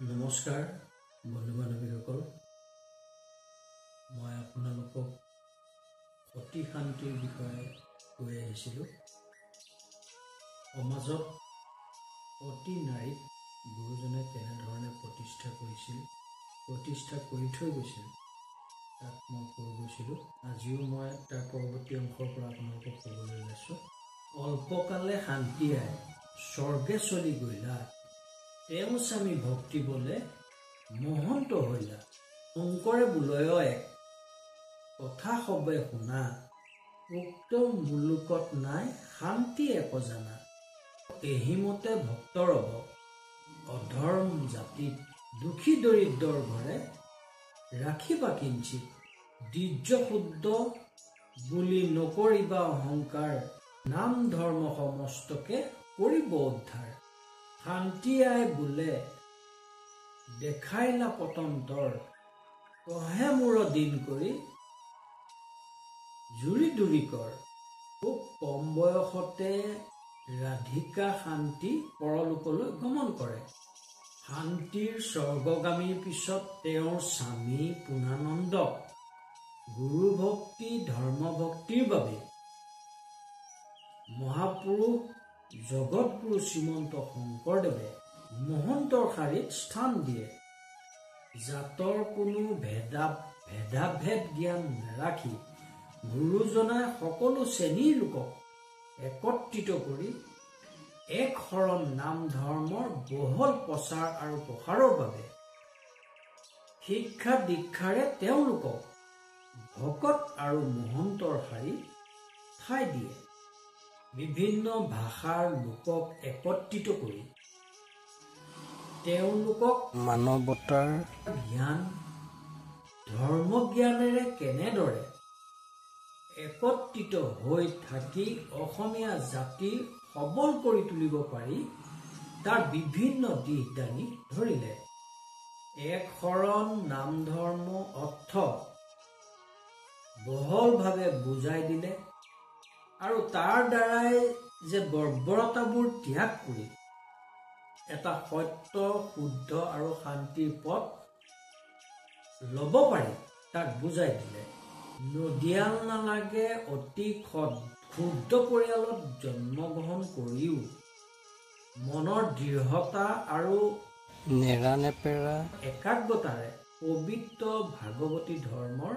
নমস্কাৰ বন্ধু বান্ধৱীসকল, মই আপোনালোকক সতী শান্তিৰ বিষয়ে কৈ আহিছিলোঁ। সমাজত সতী নাৰীক গুৰুজনে কেনেধৰণে প্ৰতিষ্ঠা কৰি থৈ গৈছিল তাক মই কৈ গৈছিলোঁ। আজিও মই তাৰ পৰৱৰ্তী অংশৰ পৰা আপোনালোকক ক'বলৈ লৈছোঁ। অল্পকালে শান্তি আই স্বৰ্গে চলি গ'লা, তেওঁ স্বামী ভক্তি বলে মহন্ত হইলা। শংকৰে বোলয় এক কথা সবে শুনা, উক্ত মুলুকত নাই শান্তি এক জানা। এহিমতে ভক্তৰ অধৰ্ম জাতিত দুখী দৰিদ্ৰৰ ঘৰে ৰাখিবা কিঞ্চিত। দ্বিজ শুদ্ধ বুলি নকৰিবা অহংকাৰ, নাম ধৰ্ম সমস্তকে কৰিব উদ্ধাৰ। শান্তি আই বোলে দেখাইলা পতন্তৰ, কহে মূৰ দিন কৰি জুৰি দুৰি কৰ। খুব কম বয়সতে ৰাধিকা শান্তি পৰলোকলৈ গমন কৰে। শান্তিৰ স্বৰ্গগামীৰ পিছত তেওঁৰ স্বামী পুনানন্দক গুৰু ভক্তি ধৰ্ম ভক্তিৰ বাবে মহাপুৰুষ জগতগুৰু শ্ৰীমন্ত শংকৰদেৱে মহন্তৰ শাৰীত স্থান দিয়ে। জাতৰ কোনো ভেদাভেদ জ্ঞান নাৰাখি গুৰুজনাই সকলো শ্ৰেণীৰ লোকক একত্ৰিত কৰি এক শৰণ নাম ধৰ্মৰ বহল প্ৰচাৰ আৰু প্ৰসাৰৰ বাবে শিক্ষা দীক্ষাৰে তেওঁলোকক ভকত আৰু মহন্তৰ শাৰীত ঠাই দিয়ে। বিভিন্ন ভাষাৰ লোকক একত্ৰিত কৰি তেওঁলোকক মানৱতাৰ জ্ঞান ধৰ্ম জ্ঞানেৰে কেনেদৰে একত্ৰিত হৈ থাকি অসমীয়া জাতিৰ সবল কৰি তুলিব পাৰি তাৰ বিভিন্ন দিশ দাঙি ধৰিলে। এক শৰণ নাম ধৰ্ম অৰ্থ বহলভাৱে বুজাই দিলে আৰু তাৰ দ্বাৰাই যে বৰ্বৰতাবোৰ ত্যাগ কৰি এটা সত্য শুদ্ধ আৰু শান্তিৰ পথ ল'ব পাৰি তাক বুজাই দিলে। নদিয়াল নালাগে অতি ক্ষুদ্ৰ পৰিয়ালত জন্মগ্ৰহণ কৰিও মনৰ দৃঢ়তা আৰু নেৰানেপেৰা একাগ্ৰতাৰে পবিত্ৰ ভাগৱতী ধৰ্মৰ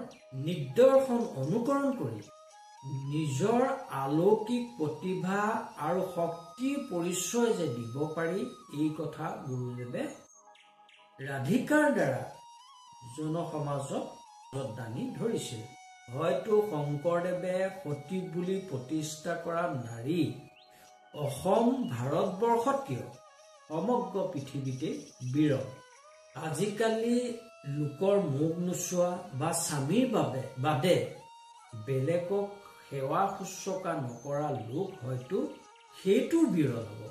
নিদৰ্শন অনুকৰণ কৰি নিজৰ অলৌকিক প্ৰতিভা আৰু শক্তিৰ পৰিচয় যে দিব পাৰি, এই কথা গুৰুদেৱে ৰাধিকাৰ দ্বাৰা জনসমাজক দাঙি ধৰিছিল। হয়তো শংকৰদেৱে সতী বুলি প্ৰতিষ্ঠা কৰা নাৰী অসম ভাৰতবৰ্ষত কিয় সমগ্ৰ পৃথিৱীতে বিৰল। আজিকালি লোকৰ মুখ নোচোৱা বা স্বামীৰ বাদে বেলেগক সেৱা শুশ্ৰূষা নকৰা লোক হয়তো সেইটো বিৰল হ'ব।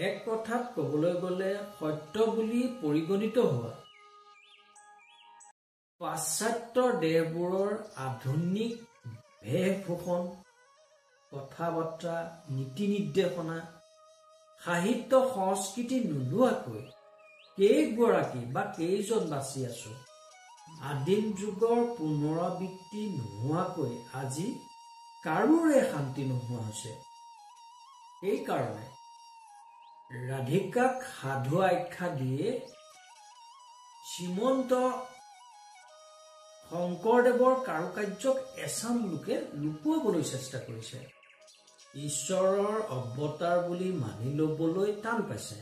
এক কথাত ক'বলৈ গ'লে সত্য বুলি পৰিগণিত হোৱা পাশ্চাত্যৰ দেশবোৰৰ আধুনিক বেশভূষণ, কথা বতৰা, নীতি নিৰ্দেশনা, সাহিত্য সংস্কৃতি নোলোৱাকৈ কেইগৰাকী বা কেইজন বাচি আছো। আদিম যুগৰ পুনৰাবৃত্তি নোহোৱাকৈ আজি কাৰোৰে শান্তি নোহোৱা হৈছে। সেইকাৰণে ৰাধিকাক সাধু আখ্যা দিয়ে শ্ৰীমন্ত শংকৰদেৱৰ কাৰুকাৰ্যক এচাম লোকে লুকুৱাবলৈ চেষ্টা কৰিছে। ঈশ্বৰৰ অৱতাৰ বুলি মানি ল'বলৈ টান পাইছে।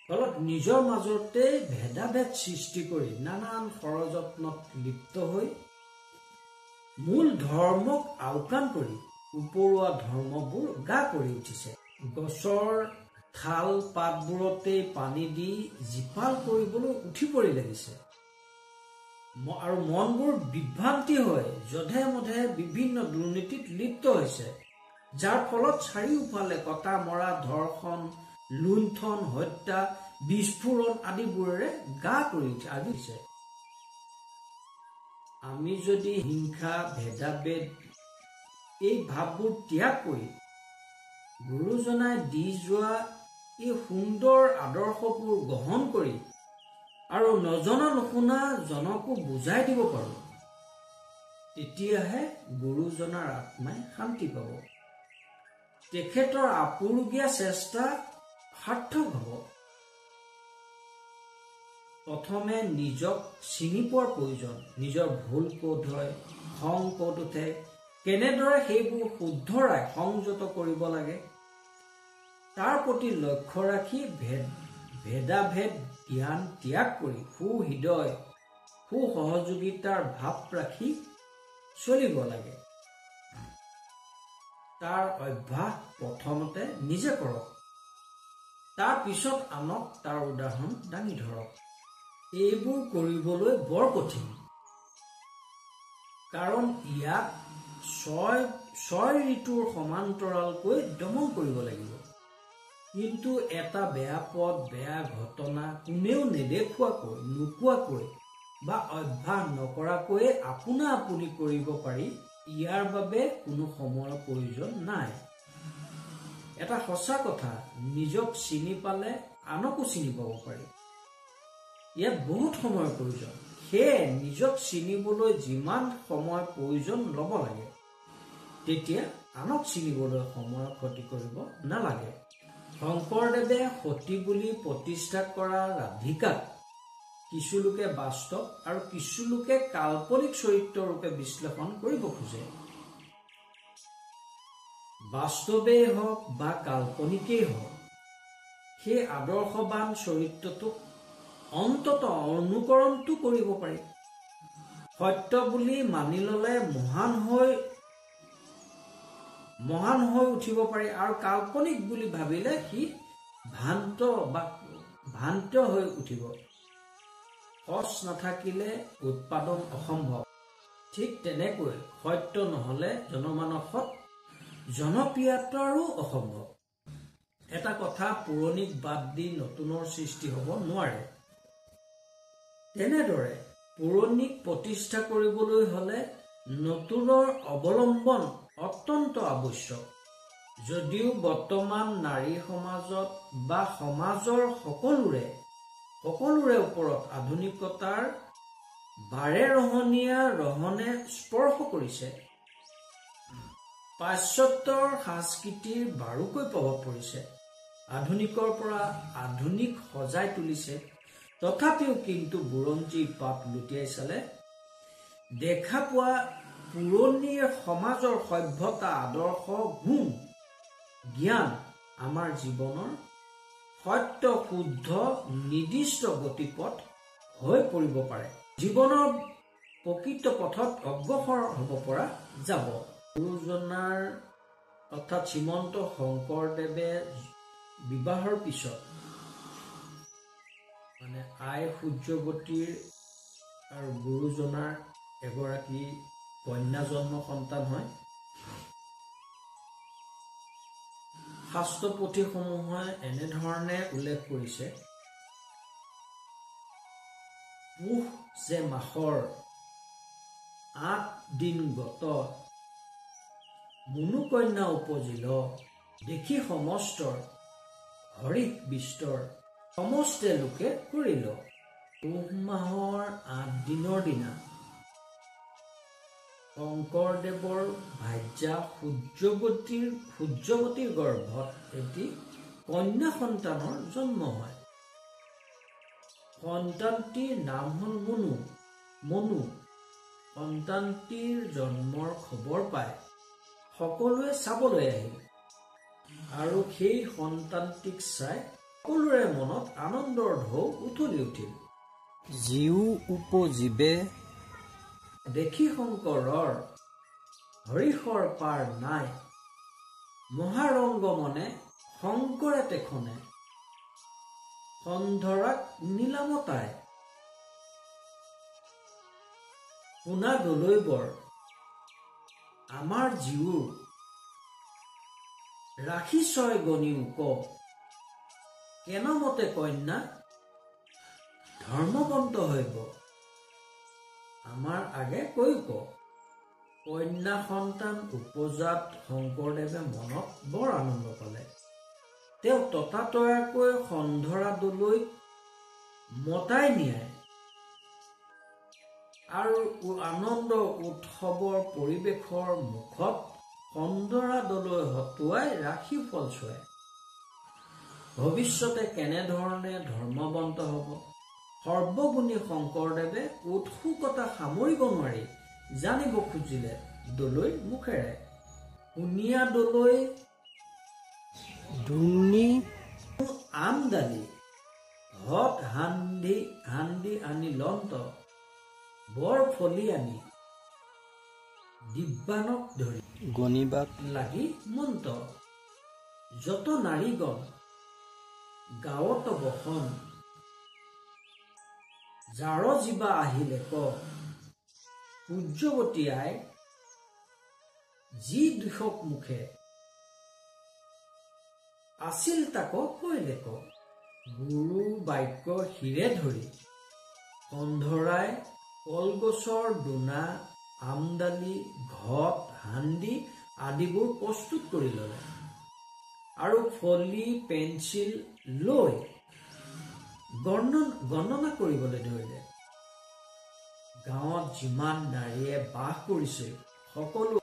ফলত নিজৰ মাজতে ভেদাভেদ সৃষ্টি কৰি নানান ষড়যত্নত লিপ্ত হৈ মূল ধৰ্মক আওকাণ কৰি উপৰুৱা ধৰ্মবোৰ গা কৰি উঠিছে। গছৰ ঠাল পাতবোৰতে পানী দি জীপাল কৰিবলৈ উঠি পৰি লাগিছে আৰু মনবোৰ বিভ্ৰান্তি হৈ যধে মধে বিভিন্ন দুৰ্নীতিত লিপ্ত হৈছে, যাৰ ফলত চাৰিওফালে কটা মৰা, ধৰ্ষণ, লুণ্ঠন, হত্যা, বিস্ফোৰণ আদিবোৰেৰে গা কৰি উঠিছে। আমি যদি হিংসা ভেদাভেদ এই ভাৱবোৰ ত্যাগ কৰি গুৰুজনাই দি যোৱা এই সুন্দৰ আদৰ্শবোৰ গ্ৰহণ কৰি আৰু নজনা নুশুনা জনকো বুজাই দিব পাৰোঁ, তেতিয়াহে গুৰুজনাৰ আত্মাই শান্তি পাব, তেখেতৰ আপুৰুগীয়া চেষ্টা সাৰ্থক হ'ব। প্ৰথমে নিজক চিনি পোৱাৰ প্ৰয়োজন। নিজৰ ভুল ক'ত হয়, খং ক'ত উঠে, কেনেদৰে সেইবোৰ শুদ্ধৰাই সংযত কৰিব লাগে, তাৰ প্ৰতি লক্ষ্য ৰাখি ভেদাভেদ জ্ঞান ত্যাগ কৰি সুহৃদয় সুসহযোগিতাৰ ভাৱ ৰাখি চলিব লাগে। তাৰ অভ্যাস প্ৰথমতে নিজে কৰক, তাৰ পিছত আনক তাৰ উদাহৰণ দাঙি ধৰক। এইবোৰ কৰিবলৈ বৰ কঠিন, কাৰণ ইয়াক ছয় ঋতুৰ সমান্তৰালকৈ দমন কৰিব লাগিব। কিন্তু এটা বেয়া পথ, বেয়া ঘটনা কোনেও নেদেখুৱাকৈ, নোকোৱাকৈ বা অভ্যাস নকৰাকৈয়ে আপোনা আপুনি কৰিব পাৰি, ইয়াৰ বাবে কোনো সময়ৰ প্ৰয়োজন নাই। এটা সঁচা কথা, নিজক চিনি পালে আনকো চিনি পাব পাৰি। ইয়াত বহুত সময়ৰ প্ৰয়োজন। সেয়ে নিজক চিনিবলৈ যিমান সময় প্ৰয়োজন ল'ব লাগে, তেতিয়া আনক চিনিবলৈ সময় ক্ষতি কৰিব নালাগে। শংকৰদেৱে সতী বুলি প্ৰতিষ্ঠা কৰা ৰাধিকাক কিছু লোকে বাস্তৱ আৰু কিছু লোকে কাল্পনিক চৰিত্ৰ ৰূপে বিশ্লেষণ কৰিব খোজে। বাস্তৱেই হওক বা কাল্পনিকেই হওক, সেই আদৰ্শবান চৰিত্ৰটোক অন্তত অনুকৰণটো কৰিব পাৰি। সত্য বুলি মানি ললে মহান হৈ উঠিব পাৰি, আৰু কাল্পনিক বুলি ভাবিলে সি ভ্ৰান্ত হৈ উঠিব। সঁচ নাথাকিলে উৎপাদন অসম্ভৱ। ঠিক তেনেকৈ সত্য নহলে জনমানসত জনপ্ৰিয়তাৰো অসম্ভৱ। এটা কথা, পুৰণিক বাদ দি নতুনৰ সৃষ্টি হ'ব নোৱাৰে। তেনেদৰে পুৰণিক প্ৰতিষ্ঠা কৰিবলৈ হলে নতুনৰ অৱলম্বন অত্যন্ত আৱশ্যক। যদিও বৰ্তমান নাৰী সমাজত বা সমাজৰ সকলোৰে ওপৰত আধুনিকতাৰ ৰহনে স্পৰ্শ কৰিছে, পাশ্চাত্যৰ সংস্কৃতিৰ বাৰুকৈ প্ৰভাৱ পৰিছে, আধুনিকৰ পৰা আধুনিক সজাই তুলিছে, তথাপিও কিন্তু বুৰঞ্জীৰ পাত লুটিয়াই চালে দেখা পোৱা পুৰণি সমাজৰ সভ্যতা, আদৰ্শ, গুণ, জ্ঞান আমাৰ জীৱনৰ সত্য শুদ্ধ নিৰ্দিষ্ট গতিপথ হৈ পৰিব পাৰে। জীৱনৰ প্ৰকৃত পথত অগ্ৰসৰ হ'ব পৰা যাব। গুৰুজনাৰ অৰ্থাৎ শ্ৰীমন্ত শংকৰদেৱে বিবাহৰ পিছত আই সূৰ্যৱতীৰ আৰু গুৰুজনাৰ এগৰাকী কন্যা জন্ম সন্তান হয়। শাস্ত্ৰ পুথিসমূহে এনেধৰণে উল্লেখ কৰিছে, পুহ যে মাহৰ 8 দিন গত, মুনুকন্যা উপজিল, দেখি সমস্তৰ হৰিক বিস্তৰ, সমস্তে লোকে কৰিল। পুহ মাহৰ 8 দিনৰ দিনা শংকৰদেৱৰ ভাৰ্যা সূৰ্যৱতীৰ গৰ্ভত এটি কন্যা সন্তানৰ জন্ম হয়। সন্তানটিৰ নাম হল মনু। সন্তানটিৰ জন্মৰ খবৰ পাই সকলোৱে চাবলৈ আহিল, আৰু সেই সন্তানটিক চাই সকলোৰে মনত আনন্দৰ ঢৌ উঠলি উঠিল। জীও উপজীৱে দেখি শংকৰৰ হৰিষৰ পাৰ নাই, মহাৰংগ মনে শংকৰে তেখনে, সন্ধৰাক নীলামতাই। শুনা দলৈবৰ আমাৰ জীউৰ, ৰাখি ছয় গণিও ক, কেনমতে কন্যা ধৰ্মবন্ত হইব। আমাৰ আগে কৈ ক। কন্যা সন্তান উপজাত শংকৰদেৱে মনত বৰ আনন্দ পালে। তেওঁ ততাতয়াকৈ সন্ধৰা দলৈত মতাই নিয়ায় আৰু আনন্দ উৎসৱৰ পৰিৱেশৰ মুখত সন্ধৰা দলৈ হতুৱাই ৰাশি ফল চোৱায়। ভৱিষ্যতে কেনেধৰণে ধৰ্মৱন্ত হ'ব সৰ্বগুণী শংকৰদেৱে উৎসুকতা সামৰিব নোৱাৰি জানিব খুজিলে দলৈৰ মুখেৰে। শুনিয়া দলৈ দুৰ্নি আমদানি হত হান্দি আনি লন্ত বৰ ফলি আনি দিব্যানক ধৰি গণিবাক লাগি মন্ত। যত নাৰীগণ গাঁৱত বসন যাৰ জীৱা আহিলে ক সূৰ্যৱতী আই যি দিশক মুখে আছিল তাক কৈলে ক। গুৰু বাক্য শিৰে ধৰি সন্ধৰাই কলগছৰ দোনা আমদালি ঘট হান্দি আদিবোৰ প্ৰস্তুত কৰি ল'লে আৰু ফলি পেঞ্চিল লৈ গণনা কৰিবলৈ ধৰিলে। গাঁৱত যিমান নাৰীয়ে বাস কৰিছিল সকলো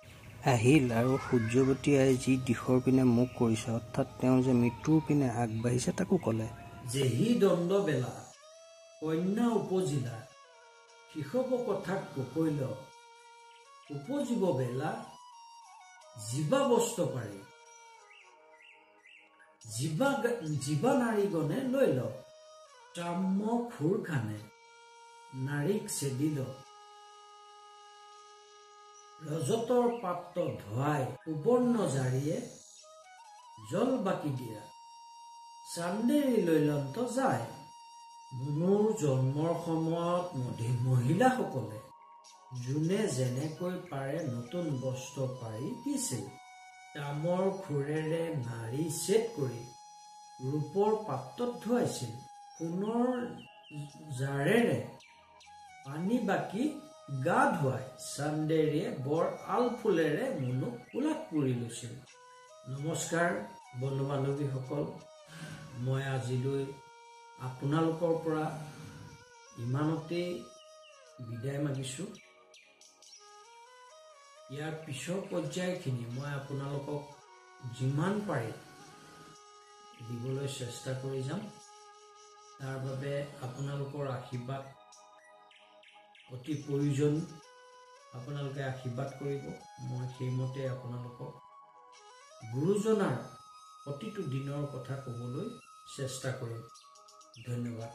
আহিল আৰু সূৰ্যৱতী আই যি দিশৰ পিনে মুখ কৰিছে অৰ্থাৎ তেওঁ যে মৃত্যুৰ পিনে আগবাঢ়িছে তাকো ক'লে। যেহি দণ্ড বেলা কন্যা উপজিলা শিশৱ কথাক ককৈল উপজিব বেলা জীৱা বস্ত্ৰ পাৰি জীৱা নাৰীগণে লৈ ল চাম্য খুৰ খানে নাৰীক চেদিল ৰজতৰ পাত্ৰ ধোৱাই সুবৰ্ণ জাৰিয়ে জল বাকি দিয়া চান্দেৰী লৈলন্ত যায়। মুনুৰ জন্মৰ সময়ত মহিলাসকলে যোনে যেনেকৈ পাৰে নতুন বস্ত্ৰ পাৰি দিছিল। তামৰ খুৰেৰে নাৰী ছেদ কৰি ৰূপৰ পাত্ৰত ধুৱাইছিল। সোণৰ জাৰেৰে পানী বাকি গা ধুৱাই চান্দেৰীয়ে বৰ আলফুলেৰে মুনুক কোলাত পুৰি লৈছিল। নমস্কাৰ বন্ধু বান্ধৱীসকল, মই আজিলৈ আপোনালোকৰ পৰা ইমানতেই বিদায় মাগিছোঁ। ইয়াৰ পিছৰ পৰ্যায়খিনি মই আপোনালোকক যিমান পাৰি দিবলৈ চেষ্টা কৰি যাম। তাৰ বাবে আপোনালোকৰ আশীৰ্বাদ অতি প্ৰয়োজন। আপোনালোকে আশীৰ্বাদ কৰিব, মই সেইমতে আপোনালোকক গুৰুজনাৰ প্ৰতিটো দিনৰ কথা ক'বলৈ চেষ্টা কৰিম। ধন্যবাদ।